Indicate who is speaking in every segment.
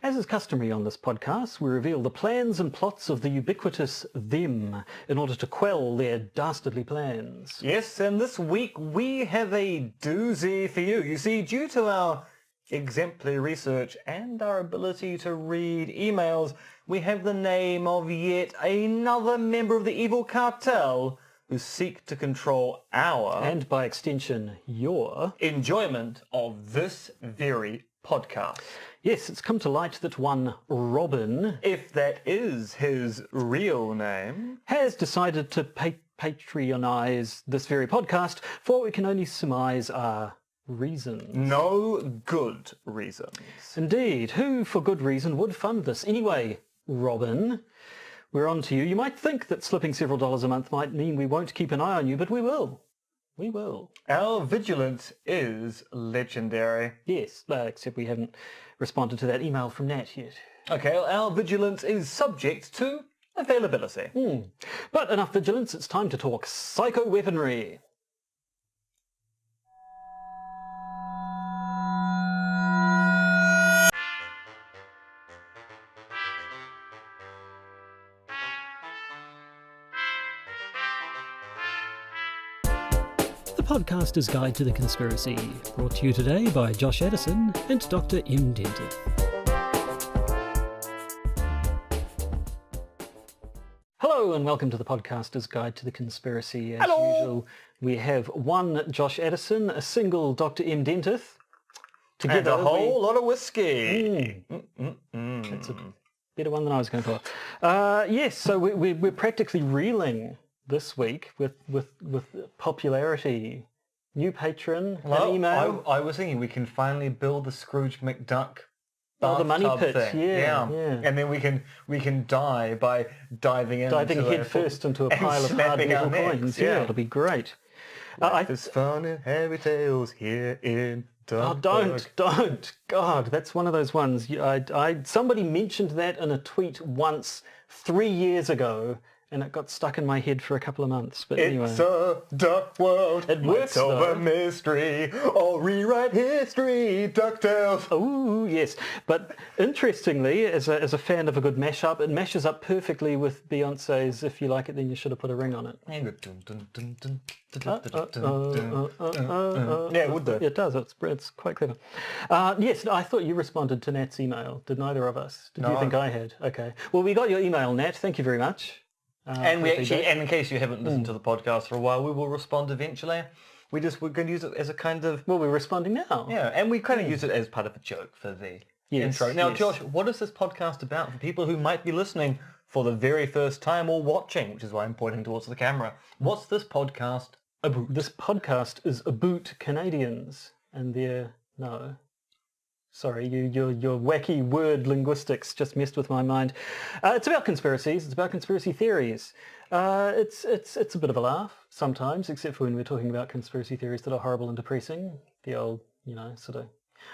Speaker 1: As is customary on this podcast, we reveal the plans and plots of the ubiquitous them in order to quell their dastardly plans.
Speaker 2: Yes, and this week we have a doozy for you. You see, due to our exemplary research and our ability to read emails, we have the name of yet another member of the evil cartel who seek to control our,
Speaker 1: and by extension, your
Speaker 2: enjoyment of this very podcast.
Speaker 1: Yes, it's come to light that one Robin,
Speaker 2: if that is his real name,
Speaker 1: has decided to patronize this very podcast for what we can only surmise are reasons.
Speaker 2: No good reasons.
Speaker 1: Indeed. Who, for good reason, would fund this? Anyway, Robin, we're on to you. You might think that slipping several dollars a month might mean we won't keep an eye on you, but we will. We will.
Speaker 2: Our vigilance is legendary.
Speaker 1: Yes, except we haven't responded to that email from Nat yet.
Speaker 2: Okay, well, our vigilance is subject to availability.
Speaker 1: But enough vigilance, it's time to talk psycho-weaponry. Podcaster's Guide to the Conspiracy, brought to you today by Josh Addison and Dr. M. Dentith. Hello and welcome to the Podcaster's Guide to the Conspiracy. As usual, we have one Josh Addison, a single Dr. M. Dentith.
Speaker 2: Together, and a whole lot of whiskey.
Speaker 1: That's a better one than I was going for. Yes, so we're practically reeling this week with popularity. New patron, an email.
Speaker 2: I was thinking we can finally build the Scrooge McDuck
Speaker 1: the money pit
Speaker 2: thing.
Speaker 1: Yeah.
Speaker 2: And then we can die by diving
Speaker 1: head first into a pile of hard metal coins. Yeah, it'll be great.
Speaker 2: There's fun and heavy tales here in Dunkirk.
Speaker 1: Don't. God, that's one of those ones. Somebody mentioned that in a tweet once 3 years ago, and it got stuck in my head for a couple of months. But anyway.
Speaker 2: It's a duck world.
Speaker 1: It works,
Speaker 2: solve a mystery or rewrite history. DuckTales.
Speaker 1: Oh, yes. But interestingly, as a fan of a good mashup, it mashes up perfectly with Beyonce's "If You Like It, Then You Should Have Put a Ring on It."
Speaker 2: Yeah, it would do.
Speaker 1: It does. It's quite clever. Yes, I thought you responded to Nat's email. Did neither of us? Did you think I had? Okay. Well, we got your email, Nat. Thank you very much.
Speaker 2: And in case you haven't listened to the podcast for a while, we will respond eventually. We're going to use it as a kind of...
Speaker 1: Well, we're responding now.
Speaker 2: Yeah, and we kind of use it as part of a joke for the intro. Now, Josh, what is this podcast about for people who might be listening for the very first time or watching, which is why I'm pointing towards the camera? What's this podcast about?
Speaker 1: This podcast is about Canadians and their... No. Sorry, your wacky word linguistics just messed with my mind. It's about conspiracies. It's about conspiracy theories. It's a bit of a laugh sometimes, except for when we're talking about conspiracy theories that are horrible and depressing. The old, sort of.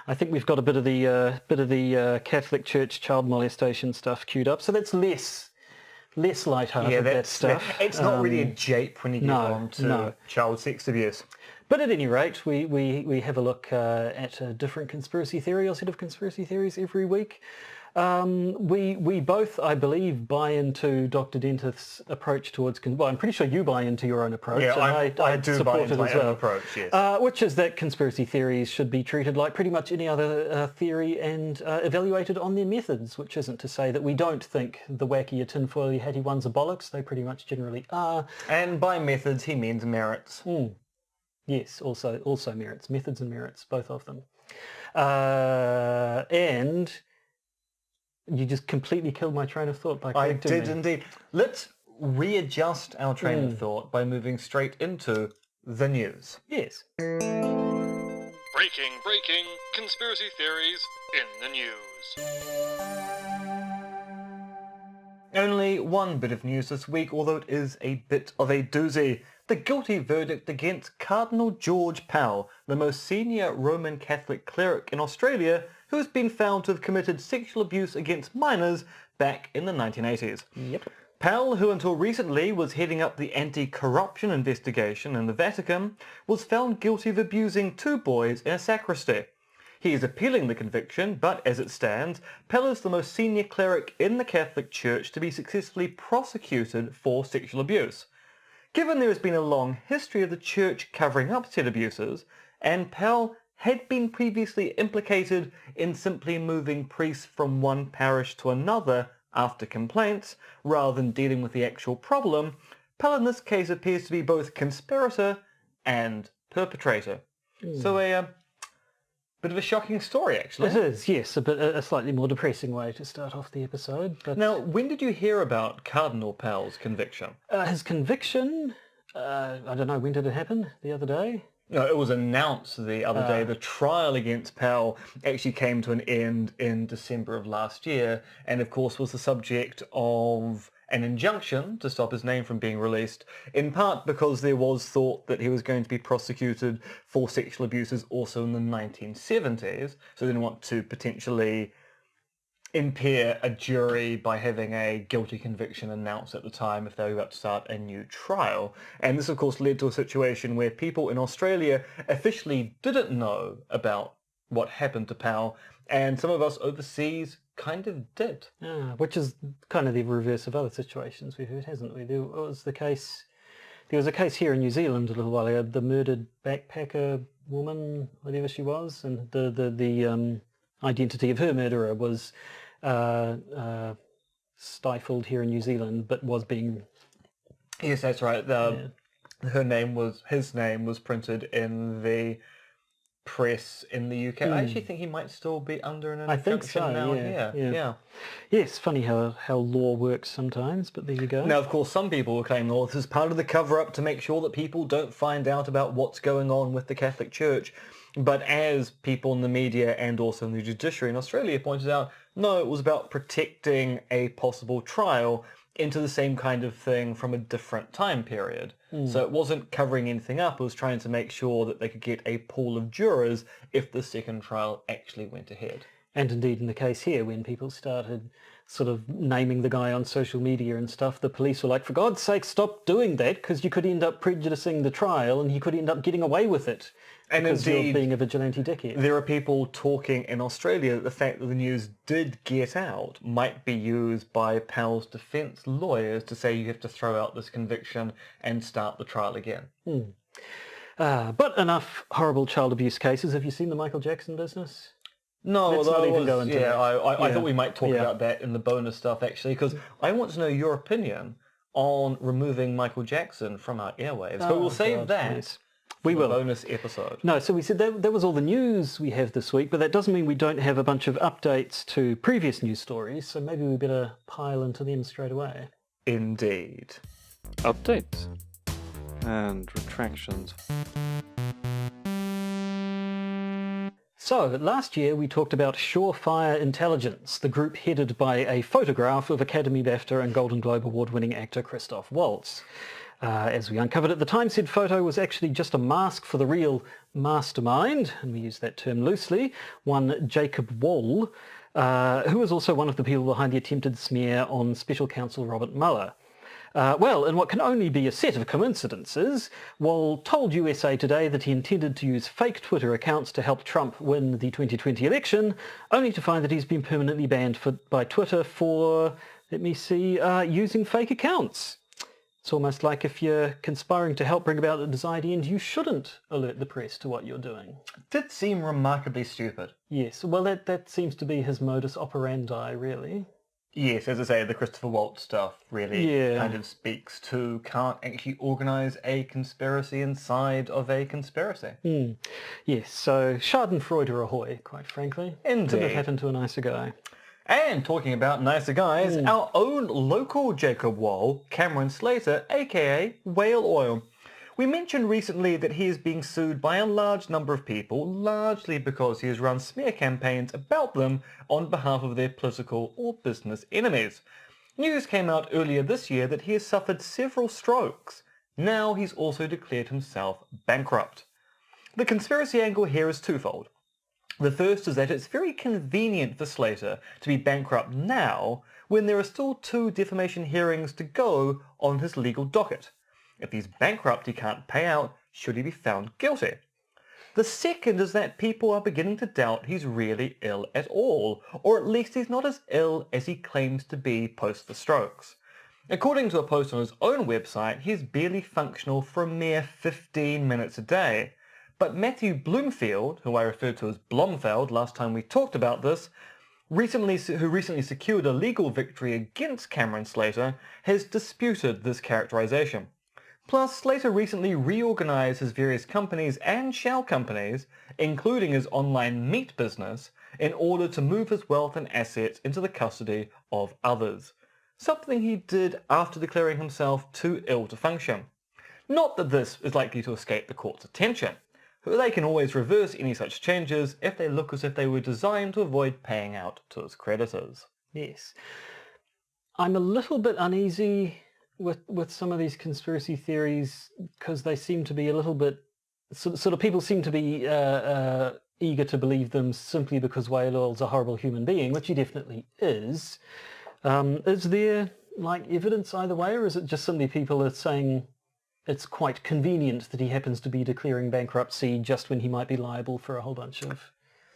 Speaker 1: I think we've got a bit of the Catholic Church child molestation stuff queued up, so that's less lighthearted. That stuff.
Speaker 2: It's not really a jape when you get on to child sex abuse.
Speaker 1: But at any rate, we have a look at a different conspiracy theory or set of conspiracy theories every week. We both, I believe, buy into Dr. Dentith's approach towards... Well, I'm pretty sure you buy into your own approach.
Speaker 2: Yeah,
Speaker 1: and
Speaker 2: I do buy into my own approach, yes.
Speaker 1: Which is that conspiracy theories should be treated like pretty much any other theory and evaluated on their methods, which isn't to say that we don't think the wacky, tinfoily, hatty ones are bollocks. They pretty much generally are.
Speaker 2: And by methods, he means merits.
Speaker 1: Yes, also merits. Methods and merits, both of them. And you just completely killed my train of thought by correcting me.
Speaker 2: I did indeed. Let's readjust our train of thought by moving straight into the news.
Speaker 1: Yes.
Speaker 3: Breaking conspiracy theories in the news.
Speaker 2: Only one bit of news this week, although it is a bit of a doozy. The guilty verdict against Cardinal George Pell, the most senior Roman Catholic cleric in Australia, who has been found to have committed sexual abuse against minors back in the 1980s.
Speaker 1: Yep.
Speaker 2: Pell, who until recently was heading up the anti-corruption investigation in the Vatican, was found guilty of abusing two boys in a sacristy. He is appealing the conviction, but as it stands, Pell is the most senior cleric in the Catholic Church to be successfully prosecuted for sexual abuse. Given there has been a long history of the Church covering up said abuses, and Pell had been previously implicated in simply moving priests from one parish to another after complaints, rather than dealing with the actual problem, Pell in this case appears to be both conspirator and perpetrator. So a bit of a shocking story, actually.
Speaker 1: It is, yes, a slightly more depressing way to start off the episode. But
Speaker 2: Now, when did you hear about Cardinal Pell's conviction?
Speaker 1: his conviction, I don't know, when did it happen? The other day?
Speaker 2: No, it was announced the other day. The trial against Pell actually came to an end in December of last year, and of course was the subject of an injunction to stop his name from being released, in part because there was thought that he was going to be prosecuted for sexual abuses also in the 1970s, so they didn't want to potentially impair a jury by having a guilty conviction announced at the time if they were about to start a new trial. And this of course led to a situation where people in Australia officially didn't know about what happened to Pell, and some of us overseas kind of did.
Speaker 1: Which is kind of the reverse of other situations we've heard, hasn't we? There was a case here in New Zealand a little while ago, the murdered backpacker woman, whatever she was, and the identity of her murderer was stifled here in New Zealand, but was being...
Speaker 2: Yes, that's right. His name was printed in the press in the UK. I actually think he might still be under an injunction now here. Yeah.
Speaker 1: Yes, funny how law works sometimes, but there you go.
Speaker 2: Now, of course, some people will claim, this is part of the cover-up to make sure that people don't find out about what's going on with the Catholic Church. But as people in the media and also in the judiciary in Australia pointed out, no, it was about protecting a possible trial into the same kind of thing from a different time period. So it wasn't covering anything up, it was trying to make sure that they could get a pool of jurors if the second trial actually went ahead.
Speaker 1: And indeed in the case here, when people started sort of naming the guy on social media and stuff, the police were like, for God's sake, stop doing that, because you could end up prejudicing the trial and you could end up getting away with it.
Speaker 2: And
Speaker 1: because
Speaker 2: indeed,
Speaker 1: you're being a vigilante dickhead.
Speaker 2: There are people talking in Australia that the fact that the news did get out might be used by Pell's defence lawyers to say you have to throw out this conviction and start the trial again.
Speaker 1: But enough horrible child abuse cases. Have you seen the Michael Jackson business?
Speaker 2: No,
Speaker 1: Let's not even go into that.
Speaker 2: I thought we might talk about that in the bonus stuff, actually, because I want to know your opinion on removing Michael Jackson from our airwaves. But we'll save that.
Speaker 1: Yes. We will.
Speaker 2: Bonus episode.
Speaker 1: No, so we said that was all the news we have this week, but that doesn't mean we don't have a bunch of updates to previous news stories, so maybe we better pile into them straight away.
Speaker 2: Indeed.
Speaker 4: Updates and retractions.
Speaker 1: So, last year we talked about Surefire Intelligence, the group headed by a photograph of Academy BAFTA and Golden Globe Award-winning actor Christoph Waltz. As we uncovered at the time, said photo was actually just a mask for the real mastermind, and we use that term loosely, one Jacob Wohl, who was also one of the people behind the attempted smear on Special Counsel Robert Mueller. Well, in what can only be a set of coincidences, Wohl told USA Today that he intended to use fake Twitter accounts to help Trump win the 2020 election, only to find that he's been permanently banned by Twitter for, using fake accounts. It's almost like if you're conspiring to help bring about the desired end, you shouldn't alert the press to what you're doing.
Speaker 2: Did seem remarkably stupid.
Speaker 1: Yes, well that seems to be his modus operandi, really.
Speaker 2: Yes, as I say, the Christopher Waltz stuff really kind of speaks to can't actually organise a conspiracy inside of a conspiracy.
Speaker 1: Yes, so Schadenfreude ahoy, quite frankly.
Speaker 2: Indeed.
Speaker 1: Couldn't have happened to a nicer guy.
Speaker 2: And talking about nicer guys, our own local Jacob Wohl, Cameron Slater, aka Whale Oil. We mentioned recently that he is being sued by a large number of people, largely because he has run smear campaigns about them on behalf of their political or business enemies. News came out earlier this year that he has suffered several strokes. Now he's also declared himself bankrupt. The conspiracy angle here is twofold. The first is that it's very convenient for Slater to be bankrupt now when there are still 2 defamation hearings to go on his legal docket. If he's bankrupt, he can't pay out should he be found guilty. The second is that people are beginning to doubt he's really ill at all, or at least he's not as ill as he claims to be post the strokes. According to a post on his own website, he's barely functional for a mere 15 minutes a day. But Matthew Bloomfield, who I referred to as Blomfeld last time we talked about this, who recently secured a legal victory against Cameron Slater, has disputed this characterization. Plus, Slater recently reorganized his various companies and shell companies, including his online meat business, in order to move his wealth and assets into the custody of others. Something he did after declaring himself too ill to function. Not that this is likely to escape the court's attention. They can always reverse any such changes if they look as if they were designed to avoid paying out to his creditors.
Speaker 1: Yes. I'm a little bit uneasy with some of these conspiracy theories because they seem to be a little bit... Sort of people seem to be eager to believe them simply because whale oil's a horrible human being, which he definitely is. Is there evidence either way, or is it just simply people are saying it's quite convenient that he happens to be declaring bankruptcy just when he might be liable for a whole bunch of...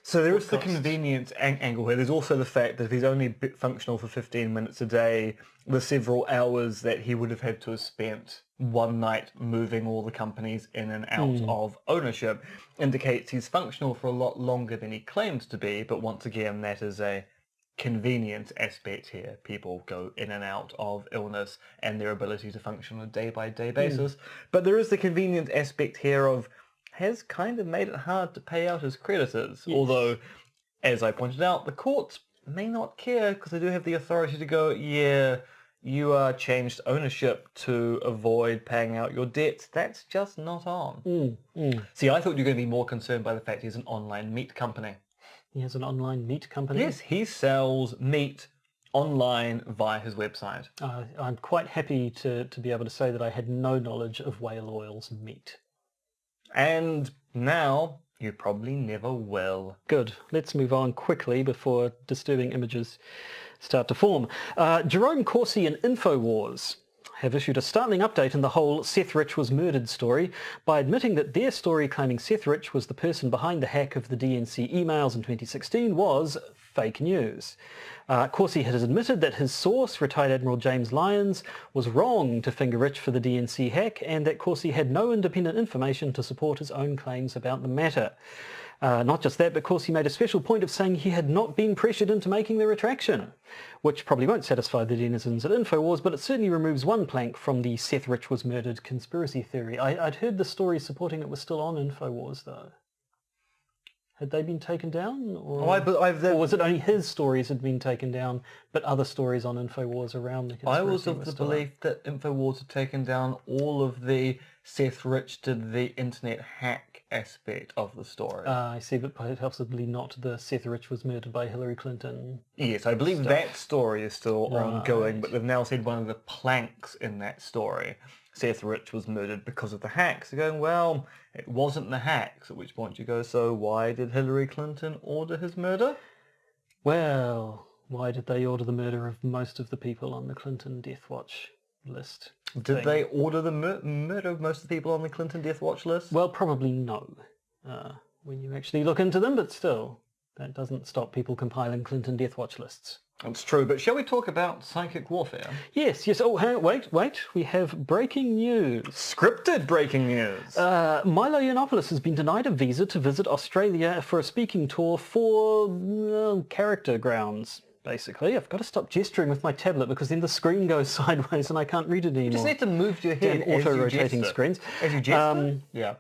Speaker 2: So there is the convenience angle here. There's also the fact that if he's only functional for 15 minutes a day, the several hours that he would have had to have spent one night moving all the companies in and out of ownership indicates he's functional for a lot longer than he claims to be. But once again, that is a convenience aspect here. People go in and out of illness and their ability to function on a day-by-day basis. But there is the convenience aspect here of has kind of made it hard to pay out his creditors. Yes. Although, as I pointed out, the courts may not care because they do have the authority to go, yeah, you changed ownership to avoid paying out your debts. That's just not on. See, I thought you were going to be more concerned by the fact he's an online meat company.
Speaker 1: He has an online meat company?
Speaker 2: Yes, he sells meat online via his website.
Speaker 1: I'm quite happy to be able to say that I had no knowledge of whale oil's meat.
Speaker 2: And now you probably never will.
Speaker 1: Good. Let's move on quickly before disturbing images start to form. Jerome Corsi and InfoWars have issued a startling update in the whole Seth Rich was murdered story by admitting that their story claiming Seth Rich was the person behind the hack of the DNC emails in 2016 was fake news. Corsi has admitted that his source, Retired Admiral James Lyons, was wrong to finger Rich for the DNC hack and that Corsi had no independent information to support his own claims about the matter. Not just that, but Corsi made a special point of saying he had not been pressured into making the retraction, which probably won't satisfy the denizens at InfoWars, but it certainly removes one plank from the Seth Rich was murdered conspiracy theory. I'd heard the story supporting it was still on InfoWars, though. Had they been taken down? Or was it only his stories had been taken down, but other stories on InfoWars around the conspiracy
Speaker 2: I was of the belief that InfoWars had taken down all of the Seth Rich did the internet hack aspect of the story.
Speaker 1: I see, but possibly not the Seth Rich was murdered by Hillary Clinton.
Speaker 2: Yes, I believe that story is still ongoing, but they've now said one of the planks in that story, Seth Rich was murdered because of the hacks. They're going, well, it wasn't the hacks, at which point you go, so why did Hillary Clinton order his murder?
Speaker 1: Well, why did they order the murder of most of the people on the Clinton Death Watch list?
Speaker 2: Did they order the murder of most of the people on the Clinton Death Watch list?
Speaker 1: Well, probably no, when you actually look into them, but still, that doesn't stop people compiling Clinton Death Watch lists.
Speaker 2: That's true, but shall we talk about psychic warfare?
Speaker 1: Yes. Oh, wait. We have breaking news.
Speaker 2: Scripted breaking news.
Speaker 1: Milo Yiannopoulos has been denied a visa to visit Australia for a speaking tour for character grounds, basically. I've got to stop gesturing with my tablet because then the screen goes sideways and I can't read it anymore.
Speaker 2: You just need to move your head
Speaker 1: as auto-rotating screens.
Speaker 2: As you gesture? Yeah.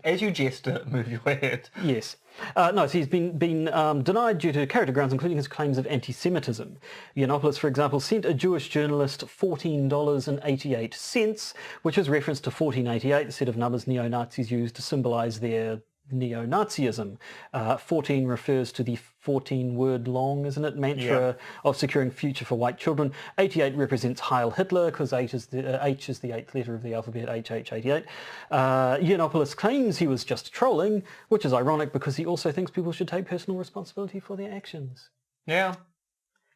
Speaker 2: As you gesture, move your head.
Speaker 1: Yes. No, so he's been denied due to character grounds, including his claims of anti-Semitism. Yiannopoulos, for example, sent a Jewish journalist $14.88, which is reference to 1488, the set of numbers neo-Nazis used to symbolise their neo-Nazism. 14 refers to the 14-word long, isn't it, mantra of securing future for white children. 88 represents Heil Hitler, because H is the 8th letter of the alphabet, HH88. Yiannopoulos claims he was just trolling, which is ironic because he also thinks people should take personal responsibility for their actions.
Speaker 2: Yeah.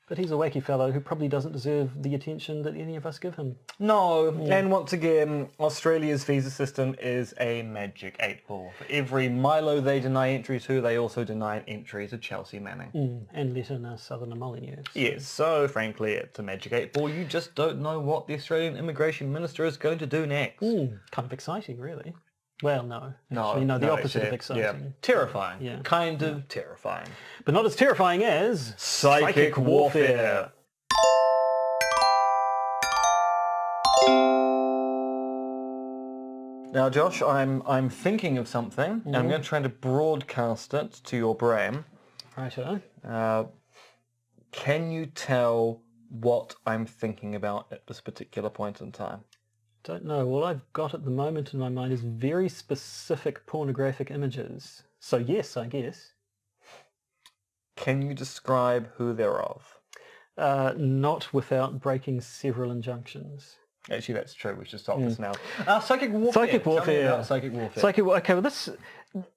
Speaker 1: But he's a wacky fellow who probably doesn't deserve the attention that any of us give him.
Speaker 2: No, and once again, Australia's visa system is a magic 8-ball. For every Milo they deny entry to, they also deny an entry to Chelsea Manning.
Speaker 1: And let in a Southerner Molyneux.
Speaker 2: Yes, so frankly, it's a magic 8-ball. You just don't know what the Australian Immigration Minister is going to do next.
Speaker 1: Kind of exciting, really. Well, no.
Speaker 2: No,
Speaker 1: Actually, the opposite of
Speaker 2: actually,
Speaker 1: exciting.
Speaker 2: Yeah. Terrifying.
Speaker 1: Yeah.
Speaker 2: Kind of terrifying.
Speaker 1: But not as terrifying as...
Speaker 2: Psychic warfare. Now, Josh, I'm thinking of something, and I'm going to try to broadcast it to your brain.
Speaker 1: Righto.
Speaker 2: Can you tell what I'm thinking about at this particular point in time?
Speaker 1: Don't know. All I've got at the moment in my mind is very specific pornographic images. So yes, I guess.
Speaker 2: Can you describe who they're of?
Speaker 1: Not without breaking several injunctions.
Speaker 2: Actually, that's true. We should stop this now. Psychic warfare.
Speaker 1: Psychic warfare.
Speaker 2: Tell me about psychic warfare.
Speaker 1: Okay, well this...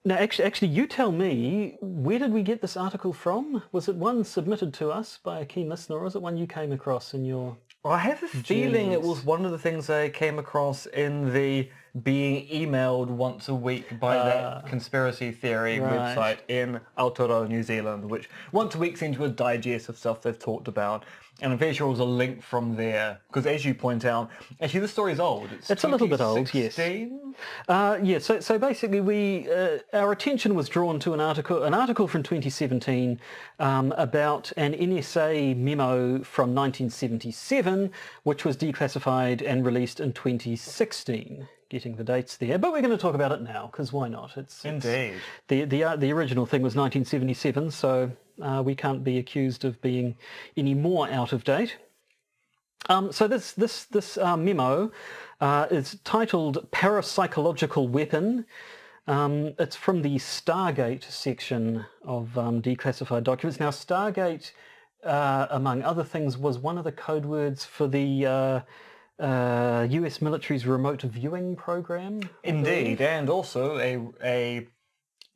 Speaker 1: Now, actually, you tell me, where did we get this article from? Was it one submitted to us by a keen listener, or was it one you came across in your...
Speaker 2: I have a feeling it was one of the things I came across in the being emailed once a week by that conspiracy theory website in Aotearoa, New Zealand, which once a week seems to a digest of stuff they've talked about. And I'm very sure it was a link from there, because as you point out, actually this story is old.
Speaker 1: It's a little bit old, yes.
Speaker 2: 2016?
Speaker 1: So basically our attention was drawn to an article from 2017 about an NSA memo from 1977, which was declassified and released in 2016. Getting the dates there, but we're going to talk about it now, because why not?
Speaker 2: Indeed.
Speaker 1: The original thing was 1977, so we can't be accused of being any more out of date. So this memo is titled Parapsychological Weapon. It's from the Stargate section of declassified documents. Now, Stargate, among other things, was one of the code words for the US military's remote viewing program.
Speaker 2: Indeed, and also a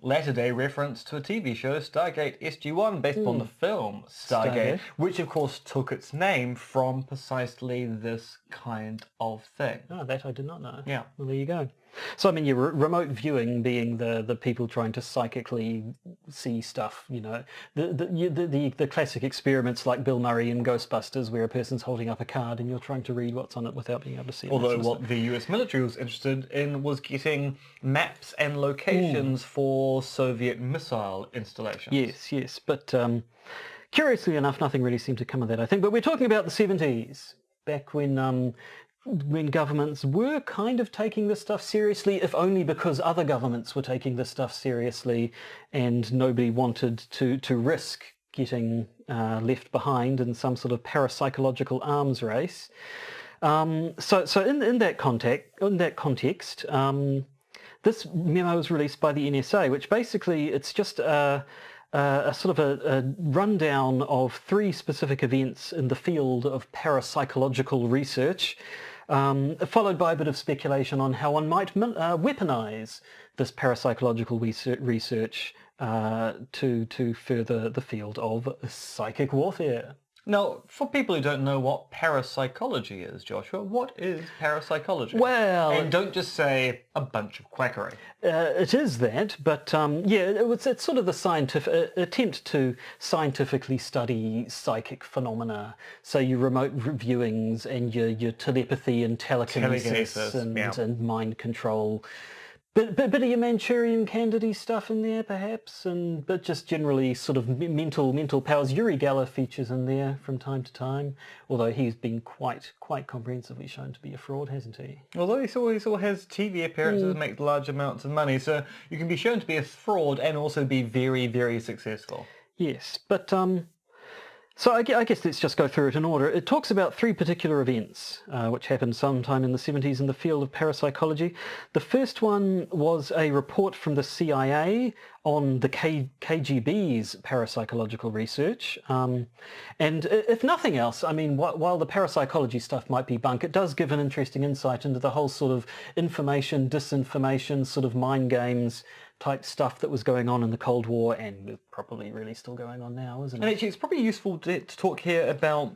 Speaker 2: latter-day reference to a TV show, Stargate SG-1, based upon the film Stargate, which of course took its name from precisely this kind of thing.
Speaker 1: Oh, that I did not know.
Speaker 2: Yeah.
Speaker 1: Well, there you go. So, I mean, remote viewing being the people trying to psychically see stuff, you know, the classic experiments like Bill Murray in Ghostbusters, where a person's holding up a card and you're trying to read what's on it without being able to see it.
Speaker 2: Although what the US military was interested in was getting maps and locations for Soviet missile installations.
Speaker 1: Yes, but curiously enough, nothing really seemed to come of that, I think. But we're talking about the 70s, back when governments were kind of taking this stuff seriously, if only because other governments were taking this stuff seriously and nobody wanted to risk getting left behind in some sort of parapsychological arms race. So in that context, this memo was released by the NSA, which basically it's just a sort of a rundown of 3 specific events in the field of parapsychological research, followed by a bit of speculation on how one might weaponize this parapsychological research to further the field of psychic warfare.
Speaker 2: Now, for people who don't know what parapsychology is, Joshua, what is parapsychology?
Speaker 1: Well...
Speaker 2: And don't just say a bunch of quackery.
Speaker 1: It is that, but it's sort of the scientific attempt to scientifically study psychic phenomena. So your remote viewings and your telepathy and telekinesis and mind control. Bit of your Manchurian Candidate stuff in there, perhaps, but just generally sort of mental powers. Uri Geller features in there from time to time, although he's been quite comprehensively shown to be a fraud, hasn't he? Although
Speaker 2: he still has TV appearances and makes large amounts of money, so you can be shown to be a fraud and also be very, very successful.
Speaker 1: Yes, but so I guess let's just go through it in order. It talks about 3 particular events which happened sometime in the 70s in the field of parapsychology. The first one was a report from the CIA on the KGB's parapsychological research. And if nothing else, I mean, while the parapsychology stuff might be bunk, it does give an interesting insight into the whole sort of information, disinformation, sort of mind games type stuff that was going on in the Cold War and probably really still going on now, isn't
Speaker 2: And
Speaker 1: it?
Speaker 2: actually, it's probably useful to talk here about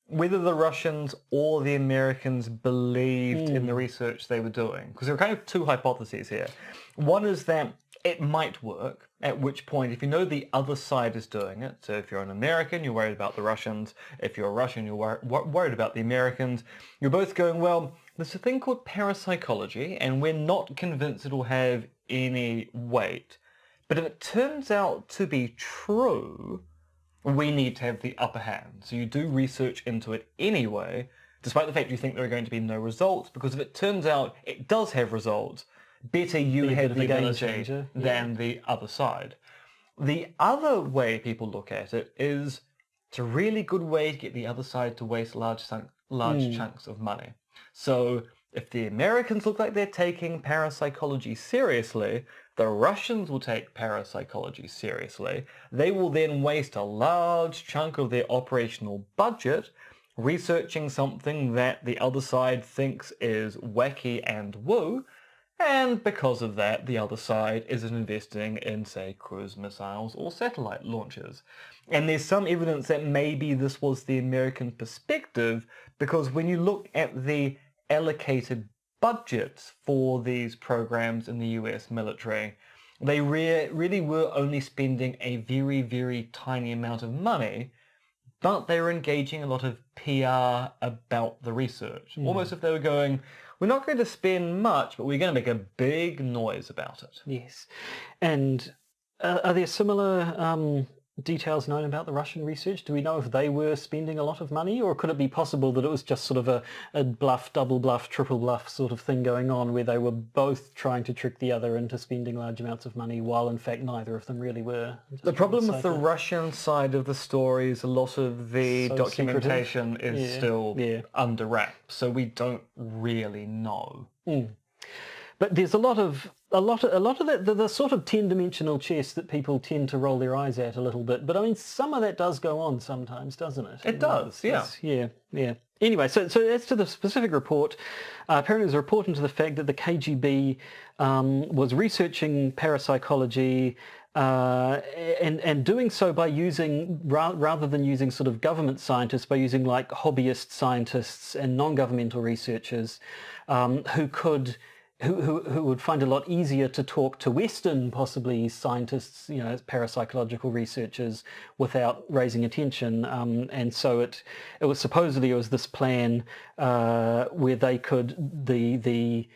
Speaker 2: whether the Russians or the Americans believed in the research they were doing. Because there are kind of two hypotheses here. One is that it might work, at which point, if you know the other side is doing it, so if you're an American, you're worried about the Russians. If you're a Russian, you're worried about the Americans. You're both going, well, there's a thing called parapsychology, and we're not convinced it'll have any weight. But if it turns out to be true, we need to have the upper hand. So you do research into it anyway, despite the fact you think there are going to be no results, because if it turns out it does have results, better you
Speaker 1: Be a bit
Speaker 2: have
Speaker 1: of
Speaker 2: the
Speaker 1: a game
Speaker 2: ability
Speaker 1: changer.
Speaker 2: than the other side. The other way people look at it is it's a really good way to get the other side to waste large chunks of money. So if the Americans look like they're taking parapsychology seriously, the Russians will take parapsychology seriously. They will then waste a large chunk of their operational budget researching something that the other side thinks is wacky and woo, and because of that, the other side isn't investing in, say, cruise missiles or satellite launches. And there's some evidence that maybe this was the American perspective, because when you look at the allocated budgets for these programs in the US military, they really were only spending a very, very tiny amount of money, but they were engaging a lot of PR about the research. Almost if they were going, we're not going to spend much, but we're going to make a big noise about it.
Speaker 1: Yes. And are there similar details known about the Russian research? Do we know if they were spending a lot of money, or could it be possible that it was just sort of a bluff, double bluff, triple bluff sort of thing going on where they were both trying to trick the other into spending large amounts of money while in fact neither of them really were?
Speaker 2: The problem with the Russian side of the story is a lot of the documentation is still under wraps, so we don't really know.
Speaker 1: But there's a lot of that, the sort of 10-dimensional chess that people tend to roll their eyes at a little bit. But I mean, some of that does go on sometimes, doesn't it?
Speaker 2: It does, yeah.
Speaker 1: Yeah. Anyway, so as to the specific report, apparently there's a report into the fact that the KGB was researching parapsychology and doing so by using, rather than using sort of government scientists, by using like hobbyist scientists and non-governmental researchers who would find it a lot easier to talk to Western, possibly, scientists, parapsychological researchers, without raising attention. And so it was supposedly this plan where they could, the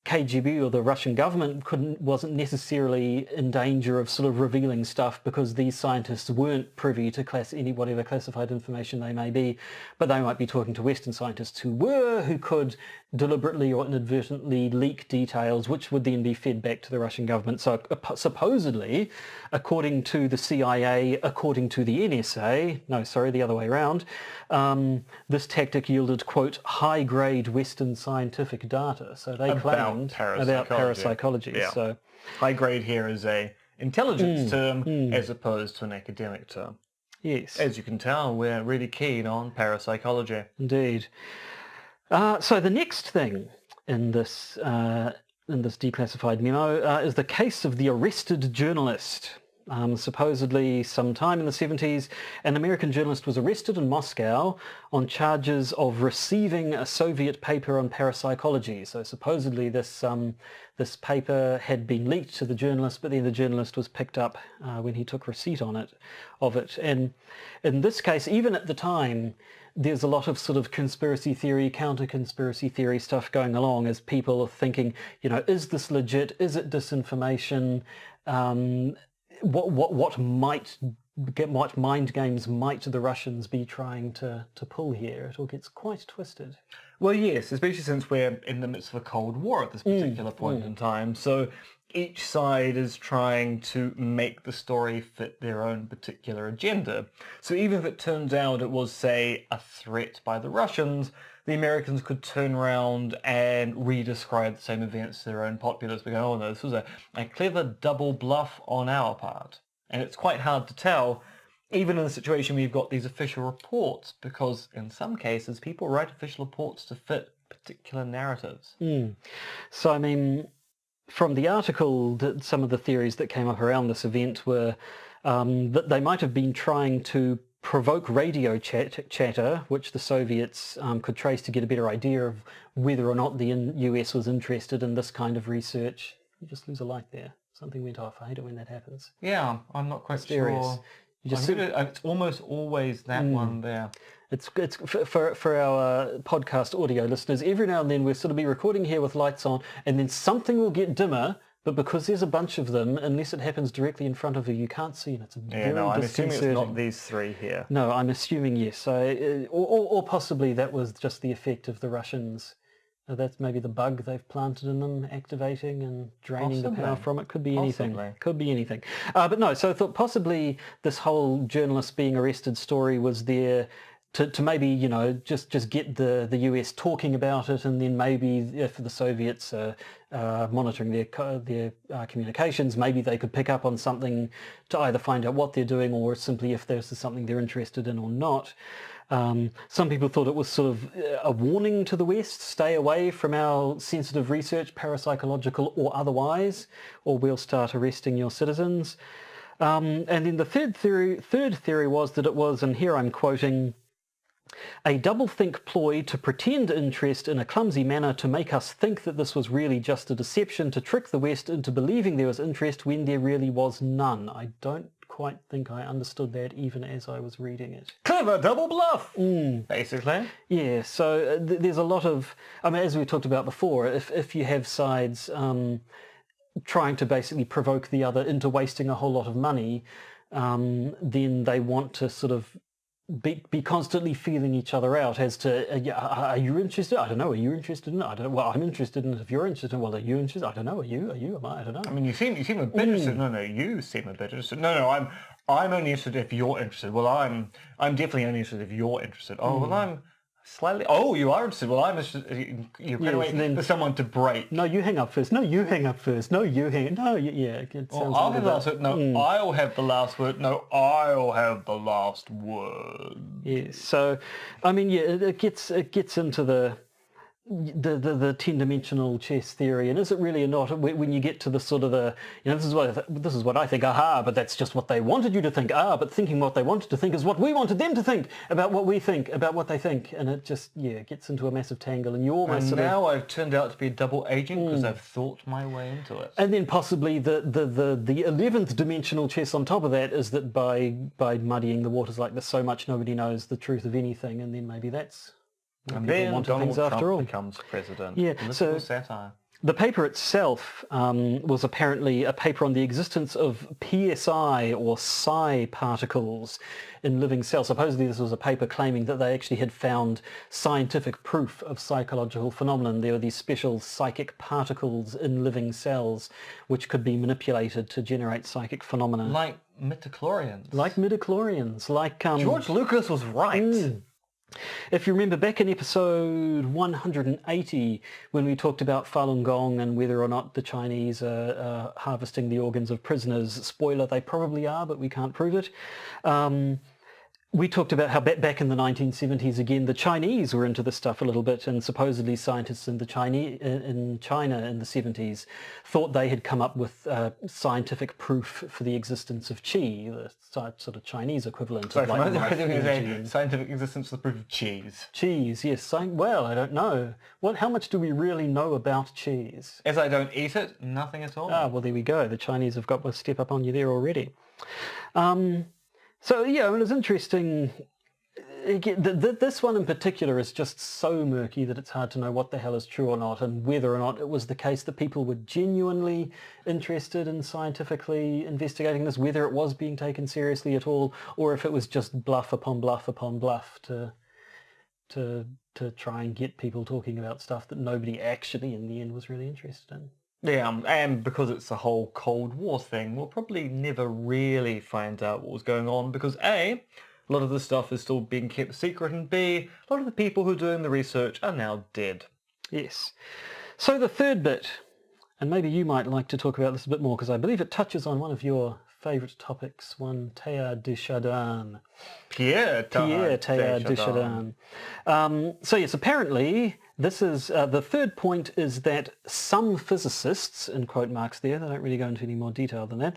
Speaker 1: KGB or the Russian government wasn't necessarily in danger of sort of revealing stuff because these scientists weren't privy to whatever classified information they may be, but they might be talking to Western scientists who could deliberately or inadvertently leak details which would then be fed back to the Russian government. So supposedly, according to the CIA, according to the NSA, the other way around, this tactic yielded, quote, high-grade Western scientific data. So they claimed about parapsychology.
Speaker 2: Yeah.
Speaker 1: So
Speaker 2: high grade here is a intelligence term as opposed to an academic term.
Speaker 1: Yes.
Speaker 2: As you can tell, we're really keen on parapsychology.
Speaker 1: Indeed. So the next thing in this declassified memo is the case of the arrested journalist. Supposedly sometime in the 70s, an American journalist was arrested in Moscow on charges of receiving a Soviet paper on parapsychology. So supposedly this paper had been leaked to the journalist, but then the journalist was picked up when he took receipt of it. And in this case, even at the time, there's a lot of sort of conspiracy theory, counter-conspiracy theory stuff going along as people are thinking, is this legit? Is it disinformation? What mind games might the Russians be trying to pull here? It all gets quite twisted.
Speaker 2: Well, yes, especially since we're in the midst of a Cold War at this particular point in time. So each side is trying to make the story fit their own particular agenda. So even if it turns out it was, say, a threat by the Russians, the Americans could turn around and re-describe the same events to their own populace. We go, oh no, this was a clever double bluff on our part. And it's quite hard to tell, even in a situation where you've got these official reports, because in some cases people write official reports to fit particular narratives.
Speaker 1: So, I mean, from the article, some of the theories that came up around this event were that they might have been trying to provoke radio chatter, which the Soviets could trace to get a better idea of whether or not the US was interested in this kind of research. You just lose a light there. Something went off. I hate it when that happens.
Speaker 2: Yeah, I'm not quite
Speaker 1: Mysterious.
Speaker 2: sure.
Speaker 1: You just
Speaker 2: It's almost always that one there.
Speaker 1: It's for our podcast audio listeners. Every now and then we'll sort of be recording here with lights on, and then something will get dimmer. But because there's a bunch of them, unless it happens directly in front of you, you can't see, and it's very
Speaker 2: I'm assuming
Speaker 1: disconcerting.
Speaker 2: it's not these three here.
Speaker 1: No, I'm assuming yes. Or possibly that was just the effect of the Russians. That's maybe the bug they've planted in them, activating and draining the power from it. Could be anything. Could be anything. But no, so I thought possibly this whole journalist being arrested story was there to maybe, you know, just get the US talking about it, and then maybe if the Soviets are monitoring their communications, maybe they could pick up on something to either find out what they're doing or simply if this is something they're interested in or not. Some people thought it was sort of a warning to the West, stay away from our sensitive research, parapsychological or otherwise, or we'll start arresting your citizens. And then the third theory was that it was, and here I'm quoting, a doublethink ploy to pretend interest in a clumsy manner to make us think that this was really just a deception to trick the West into believing there was interest when there really was none. I don't quite think I understood that even as I was reading it.
Speaker 2: Clever double bluff, basically.
Speaker 1: Yeah, so there's a lot of, I mean, as we talked about before, if you have sides trying to basically provoke the other into wasting a whole lot of money, then they want to sort of be constantly feeling each other out as to, are you interested? I don't know. Are you interested in it? I don't know. Well, I'm interested in it. If you're interested in it, well, are you interested? I don't know. Are you? Am I? I don't know.
Speaker 2: I mean, you seem a bit interested. No, you seem a bit interested. No, I'm only interested if you're interested. Well, I'm definitely only interested if you're interested. Oh, well, I'm slightly. Oh, you are interested. Well, I'm interested. You're kind of waiting for someone to break.
Speaker 1: No, you hang up first. No, you hang up first. No, you hang. No, yeah. It sounds
Speaker 2: I'll have the last word. No, I'll have the last word. No, I'll have the last word.
Speaker 1: Yes. So, I mean, yeah, it gets into the 10-dimensional chess theory, and is it really or not? When you get to the sort of this is what I think, but that's just what they wanted you to think, but thinking what they wanted to think is what we wanted them to think about what we think about what they think, and it just gets into a massive tangle, and you almost
Speaker 2: I've turned out to be a double agent because I've thought my way into it.
Speaker 1: And then possibly the 11th dimensional chess on top of that is that by muddying the waters like this so much, nobody knows the truth of anything, and then maybe that's.
Speaker 2: And then Donald Trump becomes president.
Speaker 1: Yeah, so
Speaker 2: satire.
Speaker 1: The paper itself was apparently a paper on the existence of PSI or psi particles in living cells. Supposedly this was a paper claiming that they actually had found scientific proof of psychological phenomenon. There were these special psychic particles in living cells which could be manipulated to generate psychic phenomena.
Speaker 2: Like midichlorians.
Speaker 1: George
Speaker 2: Lucas was right.
Speaker 1: If you remember back in episode 180 when we talked about Falun Gong and whether or not the Chinese are harvesting the organs of prisoners, spoiler, they probably are, but we can't prove it. We talked about how back in the 1970s, again, the Chinese were into this stuff a little bit, and supposedly scientists in China in the 70s thought they had come up with scientific proof for the existence of qi, the sort of Chinese equivalent of
Speaker 2: scientific existence of the proof of cheese.
Speaker 1: Cheese, yes. Well, I don't know. How much do we really know about cheese?
Speaker 2: As I don't eat it, nothing at all.
Speaker 1: Well, there we go. The Chinese have got a step up on you there already. So, yeah, it was interesting. This one in particular is just so murky that it's hard to know what the hell is true or not, and whether or not it was the case that people were genuinely interested in scientifically investigating this, whether it was being taken seriously at all, or if it was just bluff upon bluff upon bluff to try and get people talking about stuff that nobody actually in the end was really interested in.
Speaker 2: Yeah, and because it's a whole Cold War thing, we'll probably never really find out what was going on because A, a lot of the stuff is still being kept secret, and B, a lot of the people who are doing the research are now dead.
Speaker 1: Yes. So the third bit, and maybe you might like to talk about this a bit more because I believe it touches on one of your favourite topics, one Teilhard de Chardin.
Speaker 2: Pierre Teilhard
Speaker 1: de Chardin. So yes, apparently This is the third point is that some physicists, in quote marks there, they don't really go into any more detail than that.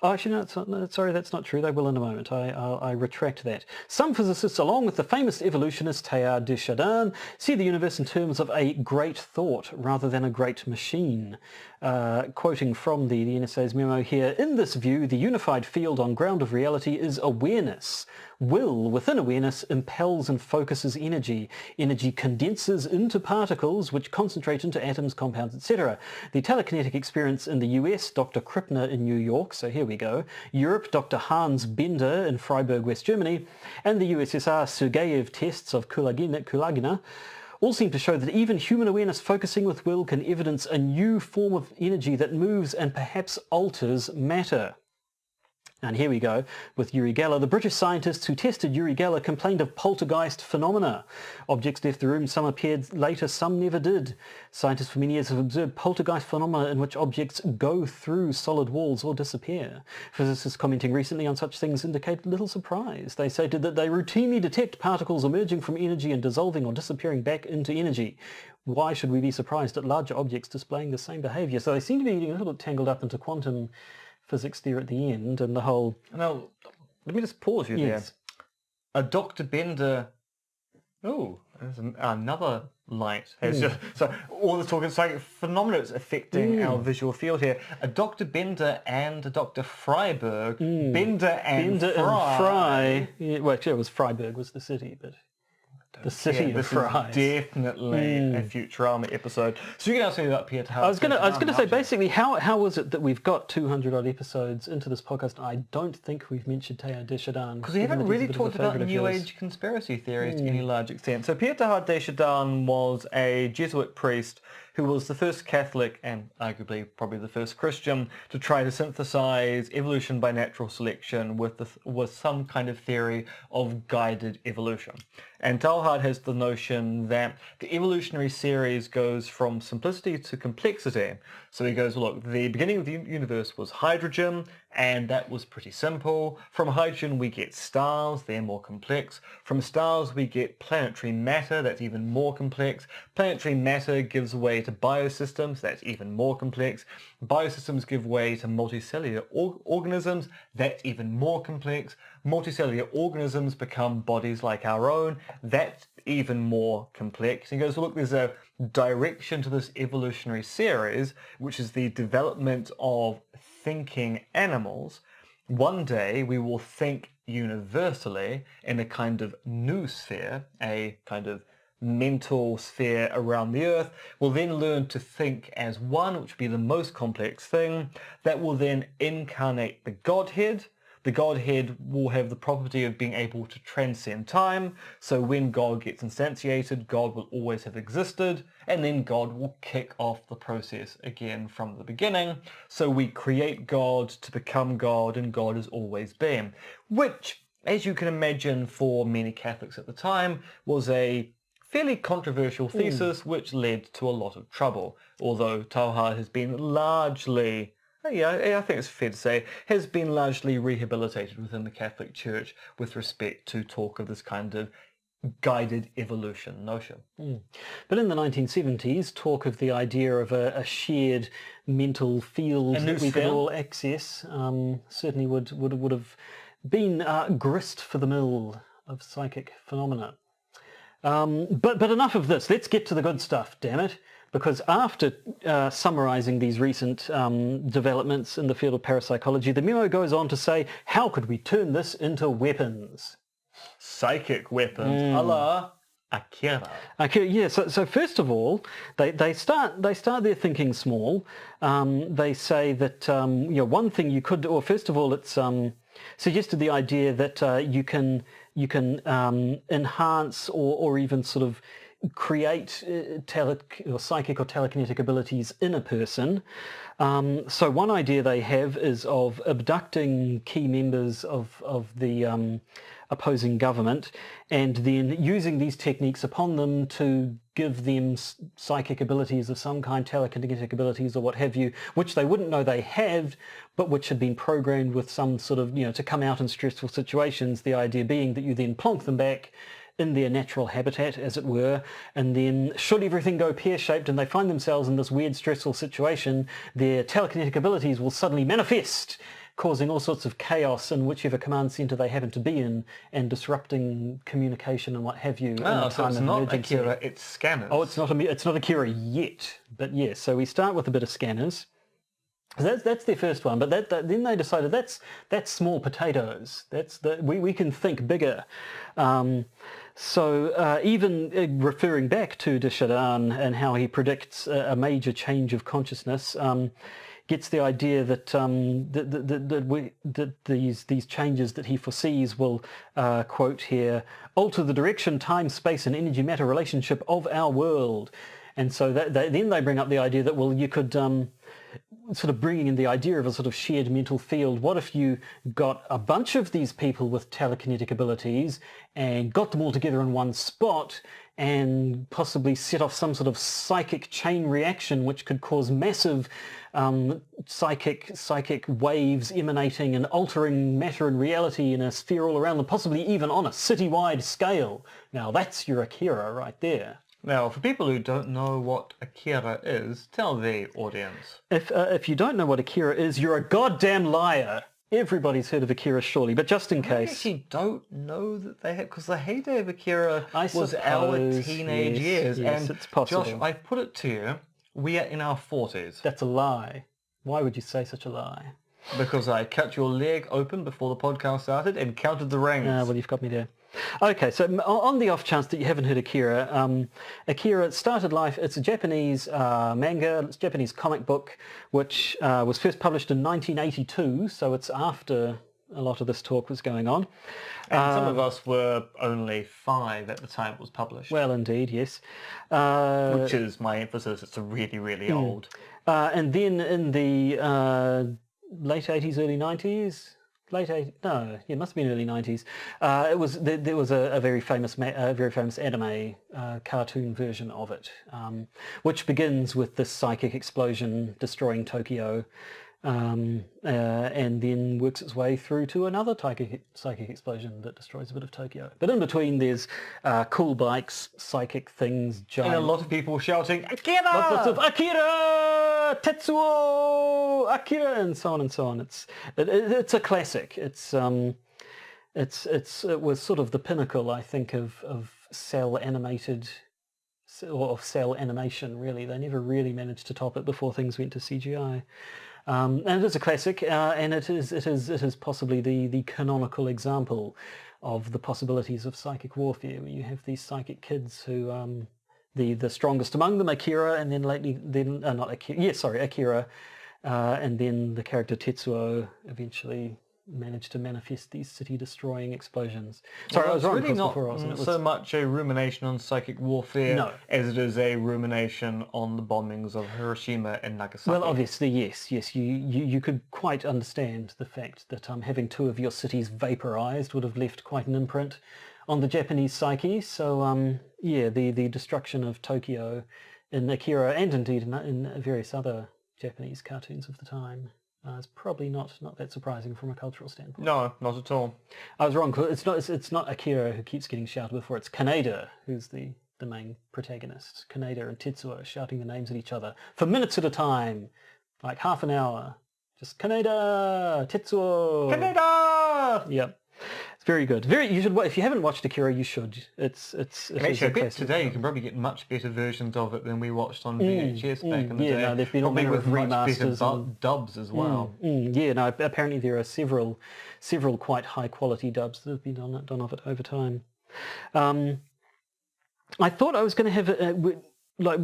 Speaker 1: Oh, actually, no, it's not, no, sorry, that's not true. They will in a moment. I retract that. Some physicists, along with the famous evolutionist Teilhard de Chardin, see the universe in terms of a great thought rather than a great machine. Quoting from the NSA's memo here, in this view, the unified field on ground of reality is awareness. Will within awareness impels and focuses energy. Energy condenses into particles which concentrate into atoms, compounds, etc. The telekinetic experience in the US, Dr. Krippner in New York, so here we go. Europe, Dr. Hans Bender in Freiburg, West Germany, and the USSR Sergeyev tests of Kulagina all seem to show that even human awareness focusing with will can evidence a new form of energy that moves and perhaps alters matter. And here we go with Uri Geller. The British scientists who tested Uri Geller complained of poltergeist phenomena. Objects left the room, some appeared later, some never did. Scientists for many years have observed poltergeist phenomena in which objects go through solid walls or disappear. Physicists commenting recently on such things indicated little surprise. They stated that they routinely detect particles emerging from energy and dissolving or disappearing back into energy. Why should we be surprised at larger objects displaying the same behaviour? So they seem to be getting a little bit tangled up into quantum physics there at the end and the whole...
Speaker 2: Now, let me just pause you there. A Dr. Bender... Oh, there's another light. So all the talking psychic phenomena is affecting our visual field here. A Dr. Bender and a Dr. Freiberg. Bender and Fry.
Speaker 1: Yeah, well, actually, it was Freiburg was the city, but... The city of fries.
Speaker 2: Definitely a Futurama episode. So you can ask me about Pierre Teilhard.
Speaker 1: I was going to say, basically, how was it that we've got 200 odd episodes into this podcast? I don't think we've mentioned Teilhard de Chardin.
Speaker 2: Because we haven't really talked about New Age conspiracy theories to any large extent. So Pierre Teilhard de Chardin was a Jesuit priest who was the first Catholic and arguably probably the first Christian to try to synthesize evolution by natural selection with some kind of theory of guided evolution. And Teilhard has the notion that the evolutionary series goes from simplicity to complexity. So he goes, look, the beginning of the universe was hydrogen, and that was pretty simple. From hydrogen we get stars, they're more complex. From stars we get planetary matter, that's even more complex. Planetary matter gives way to biosystems, that's even more complex. Biosystems give way to multicellular organisms, that's even more complex. Multicellular organisms become bodies like our own, that's even more complex. And he goes, well, look, there's a direction to this evolutionary series, which is the development of thinking animals. One day we will think universally in a kind of noosphere, a kind of mental sphere around the earth. We'll then learn to think as one, which will be the most complex thing. That will then incarnate the Godhead. The Godhead will have the property of being able to transcend time. So when God gets instantiated, God will always have existed, and then God will kick off the process again from the beginning. So we create God to become God, and God has always been. Which, as you can imagine, for many Catholics at the time, was a fairly controversial thesis which led to a lot of trouble. Although Teilhard has been largely... I think it's fair to say, has been largely rehabilitated within the Catholic Church with respect to talk of this kind of guided evolution notion.
Speaker 1: But in the 1970s, talk of the idea of a shared mental field that we could all access certainly would have been grist for the mill of psychic phenomena. But enough of this. Let's get to the good stuff, damn it. Because after summarizing these recent developments in the field of parapsychology, the memo goes on to say, how could we turn this into weapons?
Speaker 2: Psychic weapons, a la AKIRA.
Speaker 1: AKIRA, yeah. So first of all, they start their thinking small. They say that one thing you could, or first of all, it's suggested the idea that you can enhance or even sort of create psychic or telekinetic abilities in a person. So one idea they have is of abducting key members of the opposing government and then using these techniques upon them to give them psychic abilities of some kind, telekinetic abilities or what have you, which they wouldn't know they have, but which had been programmed with some sort of, to come out in stressful situations, the idea being that you then plonk them back in their natural habitat, as it were, and then should everything go pear-shaped and they find themselves in this weird stressful situation, their telekinetic abilities will suddenly manifest, causing all sorts of chaos in whichever command centre they happen to be in and disrupting communication and what have you.
Speaker 2: Oh, so it's not AKIRA, it's scanners.
Speaker 1: Oh, it's not AKIRA yet. But yes, so we start with a bit of scanners. That's their first one, but then they decided that's small potatoes. We can think bigger. So even referring back to de Chardin and how he predicts a major change of consciousness, gets the idea that these changes that he foresees will, quote here, alter the direction, time, space, and energy matter relationship of our world. And so then they bring up the idea that, well, you could sort of bringing in the idea of a sort of shared mental field. What if you got a bunch of these people with telekinetic abilities and got them all together in one spot and possibly set off some sort of psychic chain reaction which could cause massive psychic waves emanating and altering matter and reality in a sphere all around them, possibly even on a citywide scale. Now that's your AKIRA right there.
Speaker 2: Now, for people who don't know what AKIRA is, tell the audience.
Speaker 1: If you don't know what AKIRA is, you're a goddamn liar. Everybody's heard of AKIRA surely, but just in case.
Speaker 2: I actually don't know that they have, because the heyday of AKIRA was our
Speaker 1: suppose,
Speaker 2: teenage years.
Speaker 1: Yes,
Speaker 2: and
Speaker 1: it's possible.
Speaker 2: Josh, I put it to you, we are in our 40s.
Speaker 1: That's a lie. Why would you say such a lie?
Speaker 2: Because I cut your leg open before the podcast started and counted the rings.
Speaker 1: Well, you've got me there. Okay, so on the off chance that you haven't heard AKIRA, AKIRA started life, it's a Japanese manga, it's a Japanese comic book, which was first published in 1982, so it's after a lot of this talk was going on.
Speaker 2: And some of us were only 5 at the time it was published.
Speaker 1: Well, indeed, yes.
Speaker 2: Which is my emphasis, it's really, really old.
Speaker 1: And then in the late 80s, early 90s, it must have been early 90s. There was a very famous anime cartoon version of it, which begins with this psychic explosion destroying Tokyo, and then works its way through to another psychic explosion that destroys a bit of Tokyo. But in between, there's cool bikes, psychic things, giant...
Speaker 2: And a lot of people shouting, AKIRA!
Speaker 1: Lots of AKIRA! TETSUOOOOOOO! AKIRA! And so on and so on. It's a classic. It was sort of the pinnacle, I think, of cell animated... or of cell animation, really. They never really managed to top it before things went to CGI. And it is a classic, and it is possibly the canonical example of the possibilities of psychic warfare, where you have these psychic kids who, the strongest among them, AKIRA, and then AKIRA, and then the character Tetsuo eventually managed to manifest these city-destroying explosions. Sorry,
Speaker 2: well,
Speaker 1: I was wrong.
Speaker 2: Really not
Speaker 1: it was
Speaker 2: so much a rumination on psychic warfare as it is a rumination on the bombings of Hiroshima and Nagasaki.
Speaker 1: Well, obviously, yes. You could quite understand the fact that having 2 of your cities vaporized would have left quite an imprint on the Japanese psyche. So, the destruction of Tokyo in AKIRA, and indeed in various other Japanese cartoons of the time, is probably not that surprising from a cultural standpoint.
Speaker 2: No, not at all.
Speaker 1: I was wrong. It's not AKIRA who keeps getting shouted before. It's Kaneda who's the main protagonist. Kaneda and Tetsuo shouting the names at each other for minutes at a time, like half an hour. Just Kaneda, Tetsuo.
Speaker 2: Kaneda.
Speaker 1: Yep. It's very good. You should. If you haven't watched AKIRA, you should.
Speaker 2: Actually, I bet today you can probably get much better versions of it than we watched on VHS back in the day.
Speaker 1: No, they've been
Speaker 2: probably with much
Speaker 1: remasters
Speaker 2: better dubs as well.
Speaker 1: Apparently there are several quite high quality dubs that have been done of it over time. I thought I was going to have I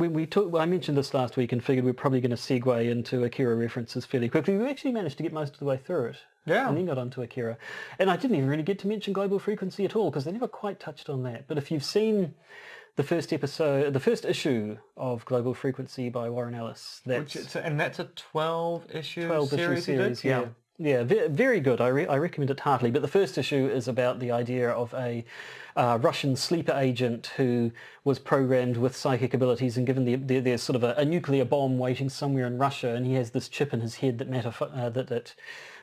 Speaker 1: mentioned this last week and figured we're probably going to segue into AKIRA references fairly quickly. We actually managed to get most of the way through it.
Speaker 2: Yeah.
Speaker 1: And then got onto AKIRA. And I didn't even really get to mention Global Frequency at all because they never quite touched on that. But if you've seen the first issue of Global Frequency by Warren Ellis, that's
Speaker 2: a 12-issue series.
Speaker 1: Yeah. Yeah, very good. I recommend it heartily. But the first issue is about the idea of a Russian sleeper agent who was programmed with psychic abilities and given there's sort of a nuclear bomb waiting somewhere in Russia, and he has this chip in his head that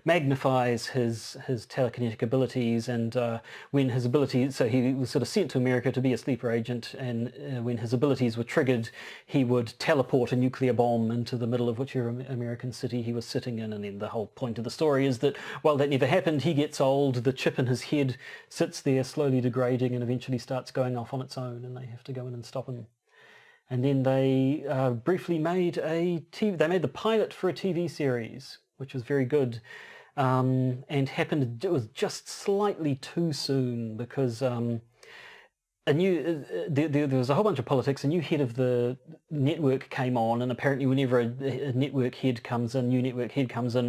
Speaker 1: magnifies his telekinetic abilities, and when his abilities, so he was sort of sent to America to be a sleeper agent, and when his abilities were triggered, he would teleport a nuclear bomb into the middle of whichever American city he was sitting in. And then the whole point of the story is that while that never happened, he gets old, the chip in his head sits there slowly degrading and eventually starts going off on its own, and they have to go in and stop him. And then they briefly made they made the pilot for a TV series, which was very good, and it was just slightly too soon, because there was a whole bunch of politics. A new head of the network came on, and apparently whenever a new network head comes in,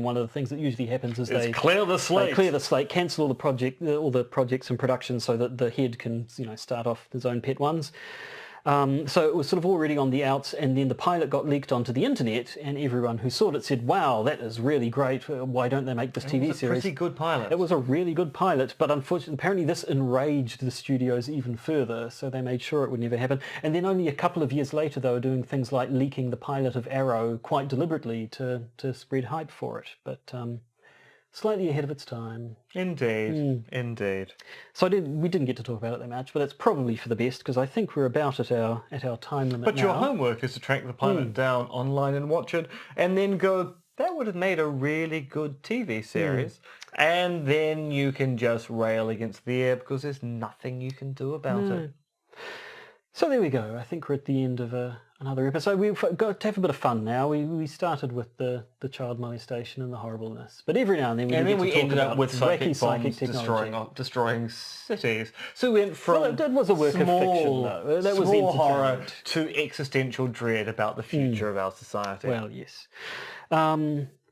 Speaker 1: one of the things that usually happens is they
Speaker 2: clear the slate,
Speaker 1: cancel all the projects in production, so that the head can start off his own pet ones. So it was sort of already on the outs, and then the pilot got leaked onto the internet, and everyone who saw it said, wow, that is really great, why don't they make this TV series? It was a
Speaker 2: pretty good pilot.
Speaker 1: It was a really good pilot, but unfortunately, apparently this enraged the studios even further, so they made sure it would never happen. And then only a couple of years later, they were doing things like leaking the pilot of Arrow quite deliberately to spread hype for it, but slightly ahead of its time.
Speaker 2: Indeed.
Speaker 1: So we didn't get to talk about it that much, but that's probably for the best, because I think we're about at our time limit
Speaker 2: But
Speaker 1: now.
Speaker 2: your homework is to track the pilot down online and watch it, and then go, that would have made a really good TV series. And then you can just rail against the air because there's nothing you can do about it.
Speaker 1: So there we go. I think we're at the end of another episode. We've got to have a bit of fun now. We started with the child molestation and the horribleness, but every now and then we
Speaker 2: ended up with
Speaker 1: wacky
Speaker 2: psychic bombs destroying cities. So we went from
Speaker 1: that was a work of fiction, though. That was
Speaker 2: small horror to existential dread about the future of our society.
Speaker 1: Well, yes.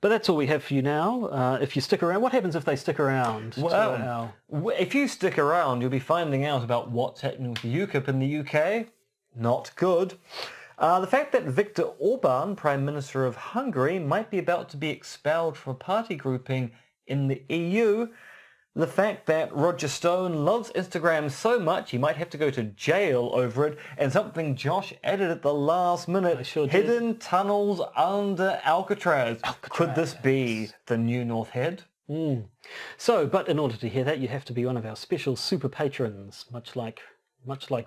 Speaker 1: But that's all we have for you now. If you stick around, what happens if they stick around?
Speaker 2: Well, if you stick around, you'll be finding out about what's happening with UKIP in the UK. Not good. The fact that Viktor Orban, Prime Minister of Hungary, might be about to be expelled from a party grouping in the EU. The fact that Roger Stone loves Instagram so much he might have to go to jail over it, and something Josh added at the last minute, hidden tunnels under Alcatraz. Could this be the new North Head?
Speaker 1: So, but in order to hear that, you have to be one of our special super patrons, much like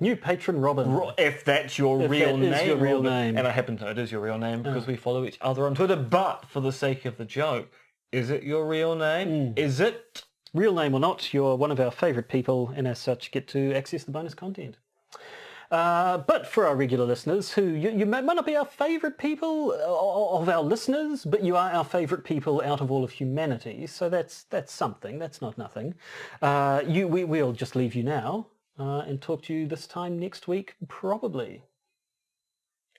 Speaker 1: new patron Robin.
Speaker 2: If that's your real name.
Speaker 1: Is your real name.
Speaker 2: And I happen to know it is your real name because we follow each other on Twitter, but for the sake of the joke, is it your real name? Is it?
Speaker 1: Real name or not, you're one of our favourite people, and as such get to access the bonus content. But for our regular listeners, who you might not be our favourite people of our listeners, but you are our favourite people out of all of humanity, so that's something, that's not nothing. We'll just leave you now and talk to you this time next week, probably.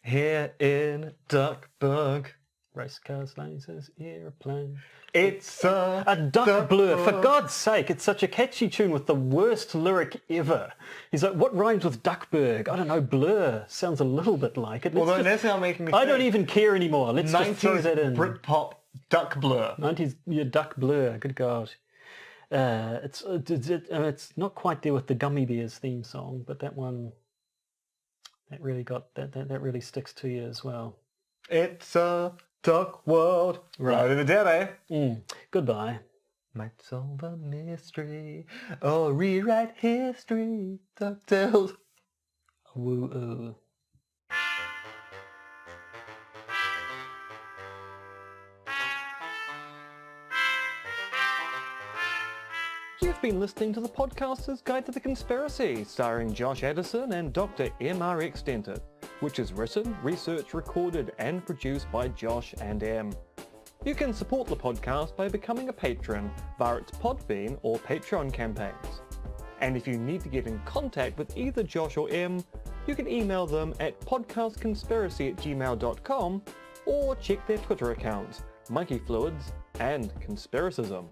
Speaker 2: Here in Duckburg.
Speaker 1: Race cars, lasers, airplane.
Speaker 2: It's
Speaker 1: a duck blur. For God's sake, it's such a catchy tune with the worst lyric ever. He's like, what rhymes with Duckburg? I don't know, blur. Sounds a little bit like it.
Speaker 2: Although that's now making me
Speaker 1: I don't even care anymore. Let's just throw that in.
Speaker 2: Britpop Duck Blur.
Speaker 1: 90s Duck Blur, good God. It's not quite there with the Gummy Bears theme song, but that one, that really sticks to you as well.
Speaker 2: It's a duck world. Right in the dead, eh?
Speaker 1: Goodbye.
Speaker 2: Might solve a mystery or rewrite history. DuckTales.
Speaker 1: Woo-oo.
Speaker 2: You've been listening to the Podcaster's Guide to the Conspiracy, starring Josh Addison and Dr. MRX Dentith, which is written, researched, recorded and produced by Josh and M. You can support the podcast by becoming a patron via its Podbean or Patreon campaigns. And if you need to get in contact with either Josh or M, you can email them at podcastconspiracy@gmail.com or check their Twitter accounts, Monkey Fluids and Conspiracism.